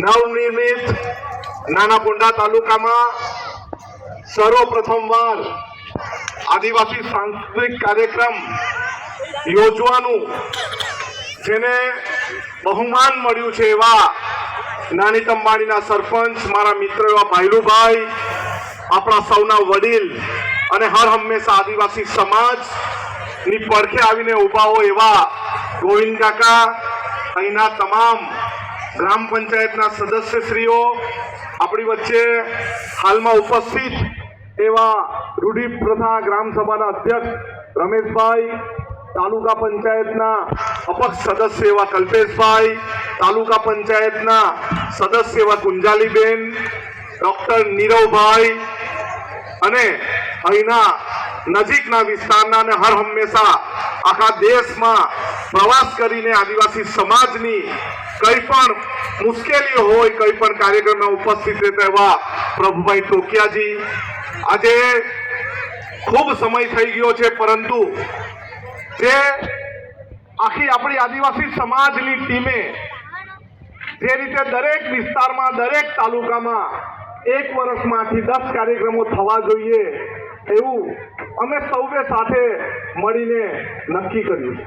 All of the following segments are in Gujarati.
નવનિર્મિત નાનાકુંડા તાલુકામાં સર્વપ્રથમવાર આદિવાસી સાંસ્કૃતિક કાર્યક્રમ યોજવાનું જેને બહુમાન મળ્યું છે એવા નાની તંબાણીના સરપંચ મારા મિત્ર એવા ભાઈલુભાઈ, આપણા સૌના વડીલ અને હર હંમેશા આદિવાસી સમાજની પડખે આવીને ઊભા હોય એવા ગોવિંદ કાકા, અહીંના તમામ ગ્રામ પંચાયતના સદસ્યશ્રીઓ, આપણી વચ્ચે હાલમાં ઉપસ્થિત એવા રૂઢિ પ્રથા ગ્રામ સભાના અધ્યક્ષ રમેશભાઈ, તાલુકા પંચાયતના અપક્ષ સદસ્ય એવા કલ્પેશભાઈ, તાલુકા પંચાયતના સદસ્ય એવા કુંજાલીબેન, ડોક્ટર નીરવભાઈ અને અહીંના નજીકના વિસ્તારના અને હર હંમેશા આખા દેશમાં પ્રવાસ કરીને આદિવાસી સમાજની કઈ પણ મુશ્કેલીઓ હોય, કઈ પણ કાર્યક્રમમાં ઉપસ્થિત રહેતા એવા પ્રભુભાઈ ટોકિયાજી, આજે ખૂબ સમય થઈ ગયો છે, પરંતુ જે આખી આપણી આદિવાસી સમાજની ટીમે જે રીતે દરેક વિસ્તારમાં, દરેક તાલુકામાં 1 વર્ષમાં 8-10 કાર્યક્રમો થવા જોઈએ એવું અમે સૌએ સાથે મળીને નક્કી કર્યું છે.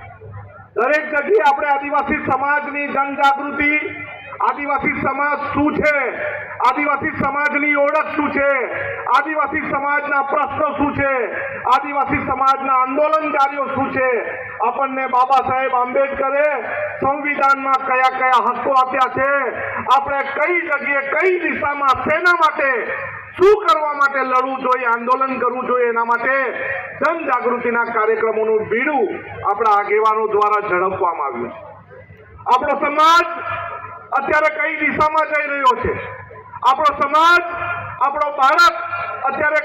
દરેક જગ્યાએ આપણે આદિવાસી સમાજની જનજાગૃતિ, આદિવાસી સમાજ શું છે, આદિવાસી સમાજની ઓળખ શું છે, આદિવાસી સમાજના પ્રશ્નો શું છે, આદિવાસી સમાજના આંદોલનકારીઓ શું છે, આપણને બાબા સાહેબ આંબેડકરે સંવિધાનમાં કયા કયા હકો આપ્યા છે, આપણે કઈ જગ્યાએ કઈ દિશામાં શેના માટે શું કરવા માટે લડવું જોઈએ, આંદોલન કરવું જોઈએ, એના માટે જનજાગૃતિના કાર્યક્રમોનું બીડું આપણા આગેવાનો દ્વારા ઝડપવામાં આવ્યું છે. આપણો સમાજ અત્યારે કઈ દિશામાં જઈ રહ્યો છે, આપણો સમાજ, આપણો ભારત અત્યારે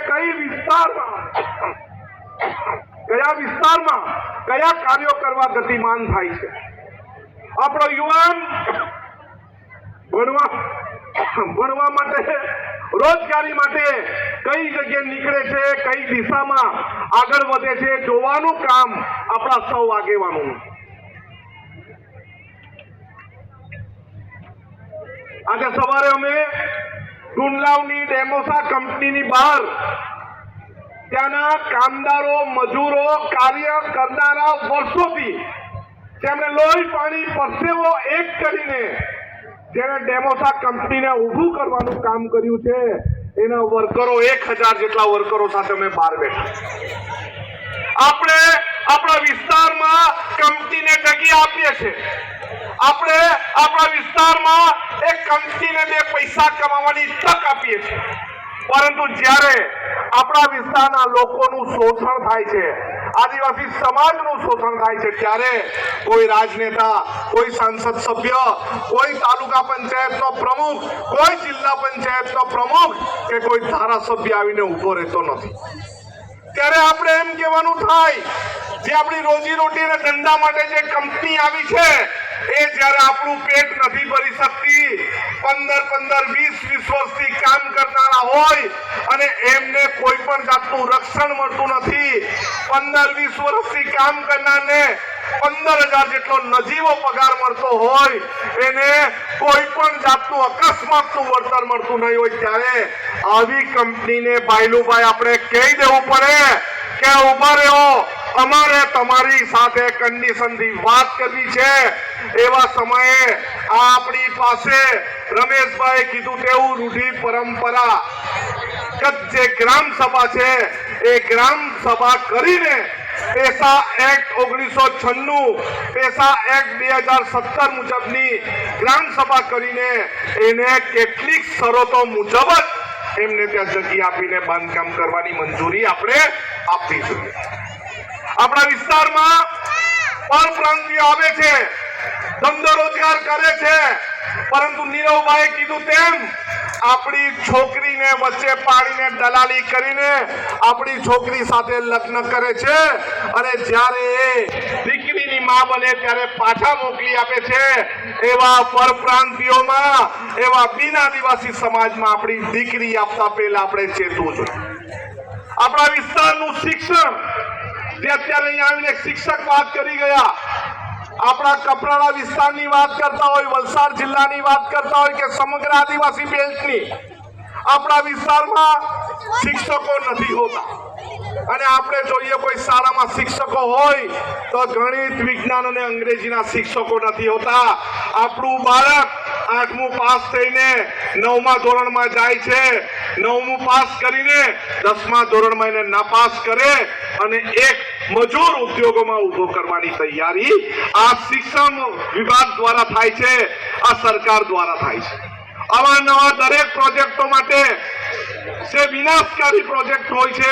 કયા વિસ્તારમાં કયા કાર્યો કરવા ગતિમાન થાય છે. આપણો યુવાન ભણવા માટે, રોજગારી માટે કઈ જગ્યાએ નીકળે છે, કઈ દિશામાં આગળ વધે છે, જોવાનું કામ આપણા સૌ આગેવાનોનું. આજે સવારે અમે ટુંડલાવની ડેમોસા કંપનીની બહાર ત્યાંના કામદારો, મજૂરો, કાર્ય કરનારા વર્ષોથી જેમણે લોહી પાણી પરસેવો એક કરીને જેને ડેમોસા કંપનીને ઊભું કરવાનું કામ કર્યું છે, એના વર્કરો 1000 જેટલા વર્કરો સાથે અમે બહાર બેઠા. આપણે આપણા વિસ્તારમાં કંપનીને જગ્યા આપીએ છીએ, આપણે આપણા વિસ્તારમાં એક કંપનીને 2 પૈસા કમાવાની તક આપીએ છીએ, પરંતુ જ્યારે આપણા વિસ્તારના લોકોનું શોષણ થાય છે, આદિવાસી સમાજનું શોષણ થાય છે, ત્યારે કોઈ રાજનેતા, કોઈ સાંસદ સભ્ય, કોઈ તાલુકા પંચાયતનો પ્રમુખ, કોઈ જિલ્લા પંચાયતનો પ્રમુખ કે કોઈ ધારાસભ્ય આવીને ઉભો રહેતો નથી. ત્યારે આપણે એમ કહેવાનું થાય, જે આપણી રોજીરોટી અને ધંધા માટે જે કંપની આવી છે એ જ્યારે આપણું પેટ નથી ભરી શકતી, 15-20 વર્ષથી કામ કરનારા હોય અને એમને કોઈ પણ જાતનું રક્ષણ મળતું નથી, 15-20 વર્ષથી કામ કરનારને 15,000 જેટલો નજીવો પગાર મળતો હોય, એને કોઈ પણ જાતનું અકસ્માતનું વળતર મળતું નહીં હોય, ત્યારે આવી કંપનીને ભાઈલુભાઈ આપણે કહી દેવું પડે કે ઉભા રહ્યો, અમારે તમારી સાથે કન્ડિશનથી વાત કરવી છે. એવા સમયે આપણી પાસે રમેશભાઈ કીધું તેવું રૂઢિ પરંપરા જે ગ્રામ સભા છે એ ગ્રામ સભા કરીને પેસા એક્ટ 1996, પેસા એક્ટ 2017 મુજબની ગ્રામ સભા કરીને એને કેટલીક શરતો મુજબ જ એમને ત્યાં જગ્યા આપીને બાંધકામ કરવાની મંજૂરી આપણે આપવી જોઈએ. આપણા વિસ્તારમાં પરપ્રાંતિયો આવે છે, ધંધો રોજગાર કરે છે, પરંતુ નીરવભાઈએ કીધું તેમ આપણી છોકરીને વચ્ચે પાડીને દલાલી કરીને આપણી છોકરી સાથે લગ્ન કરે છે અને જ્યારે એ દીકરીની માં બને ત્યારે પાછા મોકલી આપે છે. એવા પરપ્રાંતિયોમાં, એવા બિન આદિવાસી સમાજમાં આપણી દીકરી આપતા પહેલા આપણે ચેતવું જોઈએ. આપણા વિસ્તારનું શિક્ષણ, જે અત્યારે અહીંયા આવીને શિક્ષક વાત કરી ગયા, આપણા કપરાડા વિસ્તારની વાત કરતા હોય, વલસાડ જિલ્લાની વાત કરતા હોય કે સમગ્ર આદિવાસી બેલ્ટની, આપણા વિસ્તારમાં શિક્ષકો નથી હોતા અને આપણે જોઈએ કોઈ શાળામાં શિક્ષકો હોય તો ગણિત, વિજ્ઞાન અને અંગ્રેજીના શિક્ષકો નથી હોતા. આપણું બાળક 8મું પાસ થઈને 9મા ધોરણમાં જાય છે, 9મું પાસ કરીને 10મા ધોરણમાં એને નાપાસ કરે અને એક મજૂર ઉદ્યોગોમાં ઉભો કરવાની તૈયારી આ શિક્ષણ વિભાગ દ્વારા થાય છે, આ સરકાર દ્વારા થાય છે. આવા નવા દરેક પ્રોજેક્ટો માટે જે વિનાશકારી પ્રોજેક્ટ હોય છે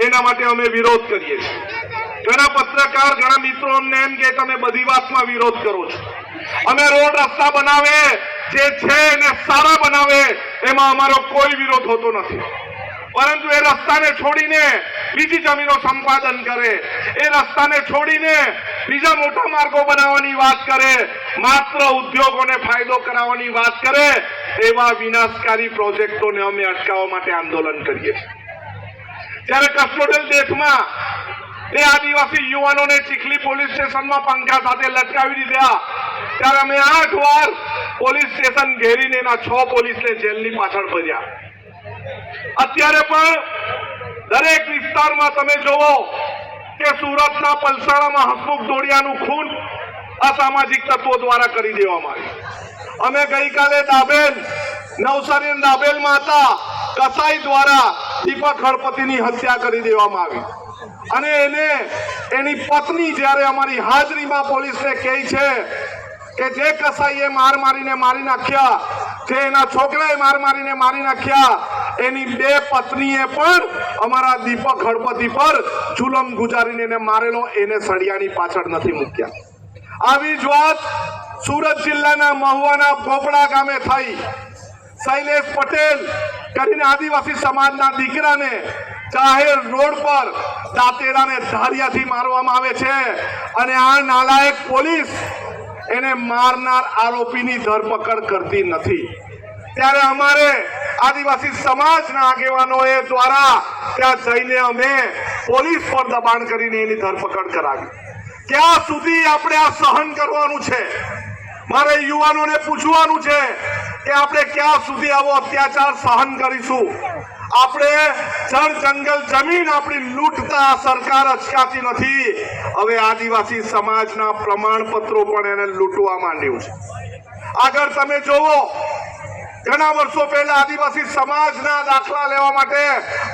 એના માટે અમે વિરોધ કરીએ છીએ. ઘણા પત્રકાર, ઘણા મિત્રો અમને એમ કે તમે બધી વાતમાં વિરોધ કરો છો. અમે રોડ રસ્તા બનાવે, જે છે એને સારા બનાવે, એમાં અમારો કોઈ વિરોધ હોતો નથી. પરંતુ એ રસ્તાને છોડીને બીજી જમીનો સંપાદન કરે, એ રસ્તાને છોડીને બીજા મોટા માર્ગો બનાવવાની વાત કરે, માત્ર ઉદ્યોગોને ફાયદો કરાવવાની વાત કરે, એવા વિનાશકારી પ્રોજેક્ટોને અમે અટકાવવા માટે આંદોલન કરીએ છીએ. જ્યારે કસ્ટોડિયલ દેશમાં એ આદિવાસી યુવાનોને ચીખલી પોલીસ સ્ટેશનમાં પંખા સાથે લટકાવી દીધા, ત્યારે અમે 8 વાર પોલીસ સ્ટેશન ઘેરીને એના 6 પોલીસને જેલની પાછળ ભર્યા. અત્યારે પણ દરેક વિસ્તારમાં તમે જોવો કે સુરતના પલસાણામાં હસમુખ દોડિયાનું ખૂન અસામાજિક તત્વો દ્વારા કરી દેવામાં આવ્યું. અમે ગઈકાલે દાબેલ, નવસારી દાબેલમાં હતા, કસાઈ દ્વારા દીપક હળપતિની હત્યા કરી દેવામાં આવી અને એની પત્ની જ્યારે અમારી હાજરીમાં પોલીસને કહે છે કે જે કસાઈએ મારીને મારી નાખ્યા, જે એના છોકરાએ મારીને મારી નાખ્યા, એની 2 પત્નીએ પણ અમારા દીપક હળપતિ પર જુલમ ગુજારીને એને મારેલો, એને સળિયાની પાછળ નથી મૂક્યા. આવી જ વાત સુરત જિલ્લાના મહુવાના ભોપડા ગામે થઈ. શૈલેષ પટેલ કરીને આદિવાસી સમાજના દીકરાને જાહેર રોડ પર દાંતેડાને ધારિયાથી મારવામાં આવે છે અને આ નાલાયક પોલીસ એને મારનાર આરોપીની ધરપકડ કરતી નથી. ત્યારે અમારે આદિવાસી સમાજના આગેવાનોએ દ્વારા ત્યાં જઈને અમે પોલીસ પર દબાણ કરીને એની ધરપકડ કરાવી. ક્યાં સુધી આપણે આ સહન કરવાનું છે? મારે યુવાનોને પૂછવાનું છે કે આપણે ક્યાં સુધી આવો અત્યાચાર સહન કરીશું? આપણે જળ જંગલ જમીન આપણી લૂંટતા સરકાર અચકાતી નથી. હવે આદિવાસી સમાજના પ્રમાણપત્રો પણ એને લૂંટવા માંડ્યું છે. આગળ તમે જોવો, ઘણા વર્ષો પહેલા આદિવાસી સમાજના દાખલા લેવા માટે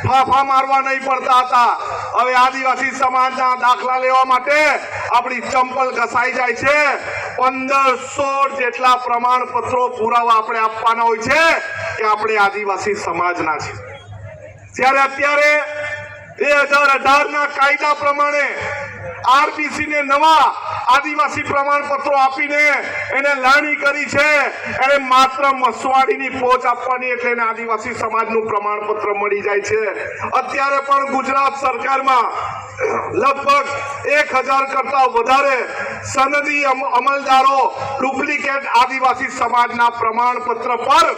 ફાફા મારવા નહીં પડતા હતા. હવે આદિવાસી સમાજના દાખલા લેવા માટે આપણી ચંપલ ઘસાઈ જાય છે. 1500 જેટલા પ્રમાણપત્રો પુરાવા આપણે આપવાના હોય છે કે આપણે આદિવાસી સમાજના છે. જ્યારે અત્યારે 2018ના કાયદા પ્રમાણે આરબીસી ને નવા આદિવાસી પ્રમાણપત્રો આપીને એને લાણી કરી છે. એને માત્ર મસવાડીની પહોંચ આપવાની એટલે એને આદિવાસી સમાજનું પ્રમાણપત્ર મળી જાય છે. અત્યારે પણ ગુજરાત સરકારમાં લગભગ 1000 કરતા વધારે સનદી અમલદારો ડુપ્લિકેટ આદિવાસી સમાજના પ્રમાણપત્ર પર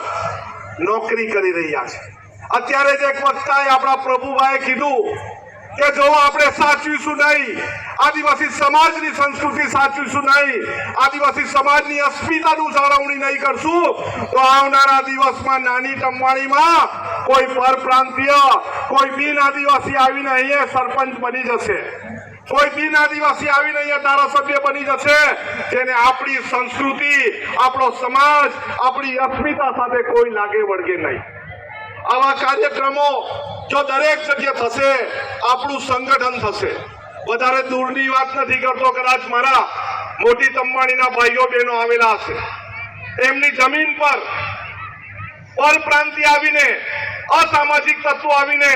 નોકરી કરી રહ્યા છે. અત્યારે જ એક વક્તાએ આપણા પ્રભુભાઈએ કીધું કે જો આપણે સાચવીશું નહીં, આદિવાસી સમાજની સંસ્કૃતિ સાચવીશું નહીં, આદિવાસી સમાજની અસ્મિતાનું જાળવણી નહીં કરશું તો આવનારા દિવસમાં નાની ટંબાણીમાં કોઈ પરપ્રાંતીય, કોઈ બિન આદિવાસી આવીને અહીંયા સરપંચ બની જશે, કોઈ બિન આદિવાસી આવીને અહીંયા ધારાસભ્ય બની જશે, જેને આપણી સંસ્કૃતિ, આપણો સમાજ, આપણી અસ્મિતા સાથે કોઈ લાગે વળગે નહીં. આવા કાર્યક્રમો જો દરેક જગ્યાએ થશે, આપણું સંગઠન થશે. વધારે દૂરની વાત નથી કરતો, કદાચ મારા મોટી તંબાણીના ભાઈઓ બહેનો આવેલા હશે, એમની જમીન પર પરપ્રાંતિ આવીને, અસામાજિક તત્વો આવીને,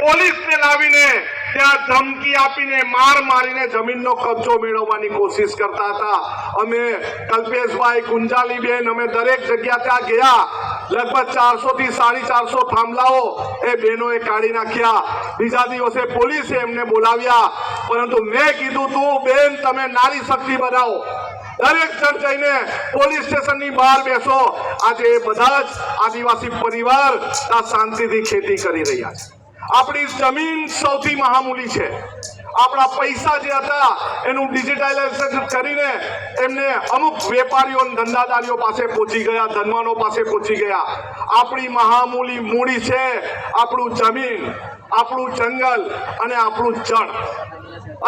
પોલીસને લાવીને ત્યાં ધમકી આપીને, મારીને જમીનનો કબજો મેળવવાની કોશિશ કરતા હતા. અમે કલ્પેશભાઈ, કુંજાલીબેન, અમે દરેક જગ્યા ત્યાં ગયા. લગભગ 400 થી 450 થાંભલાઓ એ બહેનોએ કાઢી નાખ્યા. બીજા દિવસે પોલીસે એમને બોલાવ્યા, પરંતુ મેં કીધું તું બેન, તમે નારી શક્તિ બનાવો, દરેક જણ જઈને પોલીસ સ્ટેશનની બહાર બેસો. આજે બધા જ આદિવાસી પરિવાર આ શાંતિથી ખેતી કરી રહ્યા છે. આપણી જમીન સૌથી મહામૂલી છે. આપણા પૈસા જે હતા એનું ડિજિટાઇઝેશન કરીને એમને અમુક વેપારીઓ ધંધાદારીઓ પાસે પહોંચી ગયા, ધનવાનો પાસે પહોંચી ગયા. આપણી મહામૂલી મૂડી છે આપણું જમીન, આપણું જંગલ અને આપણું જળ.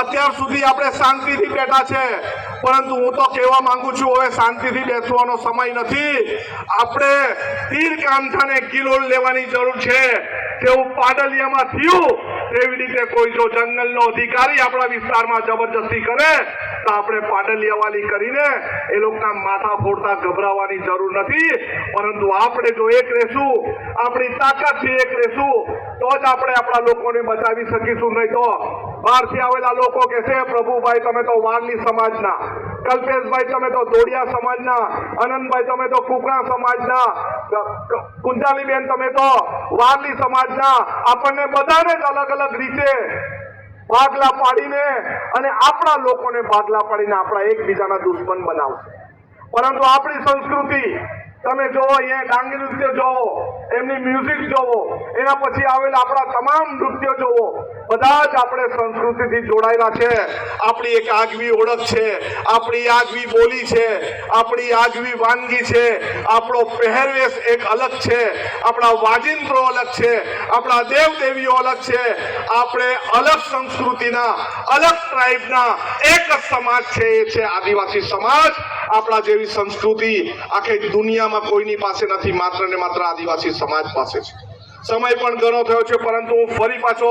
અત્યાર સુધી આપણે શાંતિથી બેઠા છે, પરંતુ હું તો કહેવા માંગુ છું હવે શાંતિથી બેસવાનો સમય નથી. આપણે તીર કાંઠાને કિલોલ લેવાની જરૂર છે. તેવું પાડલિયામાં થયું તેવી રીતે કોઈ જો જંગલનો અધિકારી આપણા વિસ્તારમાં જબરજસ્તી કરે તો આપણે પાડલિયાવાલી કરીને એ લોકોના માથા ફોડતા ગભરાવાની જરૂર નથી. પરંતુ આપણે જો એક રહેશું, આપણી તાકાતથી એક રહેશું તો જ આપણે આપણા લોકોને બચાવી શકીશું. નહીં તો બહારથી આવેલા લોકો કહેશે પ્રભુભાઈ તમે તો વારલી સમાજના, કલ્પેશભાઈ તમે તો દોડિયા સમાજના, આનંદભાઈ તમે તો કુકડા સમાજના, કુંજાલીબેન તમે તો વારલી સમાજના. આપણને બધાને જ અલગ અલગ રીતે ભાગલા પાડીને અને આપણા લોકોને ભાગલા પાડીને આપણા એકબીજાના દુશ્મન બનાવશે. પરંતુ આપણી સંસ્કૃતિ તમે જોવો, અહીંયા ડાંગી નૃત્ય જોવો, એમની મ્યુઝિક જોવો, એના પછી આવેલા આપણા તમામ નૃત્યો જોવો, બધા જ આપણે સંસ્કૃતિથી જોડાયેલા છે. આપણી એક આગવી ઓળખ છે, આપણી આગવી બોલી છે, આપણી આગવી વાનગી છે, આપણો પહેરવેશ એક અલગ છે, આપણા વાજિંત્રો અલગ છે, આપણા દેવ દેવીઓ અલગ છે. આપણે અલગ સંસ્કૃતિના, અલગ ટ્રાઇબના એક જ સમાજ છે, એ છે આદિવાસી સમાજ. આપણા જેવી સંસ્કૃતિ આખી દુનિયામાં કોઈની પાસે નથી, માત્ર ને માત્ર આદિવાસી સમાજ પાસે છે. સમય પણ ઘણો થયો છે, પરંતુ હું ફરી પાછો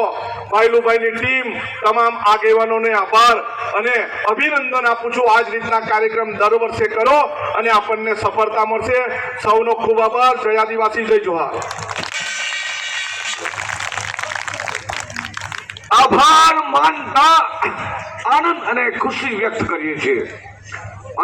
ભાઈલુભાઈની ટીમ, તમામ આગેવાનોને આભાર અને અભિનંદન આપું છું. આ જ રીતના કાર્યક્રમ દર વર્ષે કરો અને આપણને સફળતા મળશે. સૌનો ખૂબ આભાર. જય આદિવાસી, જય જોહાર. આભાર માનતા આનંદ અને ખુશી વ્યક્ત કરીએ છીએ.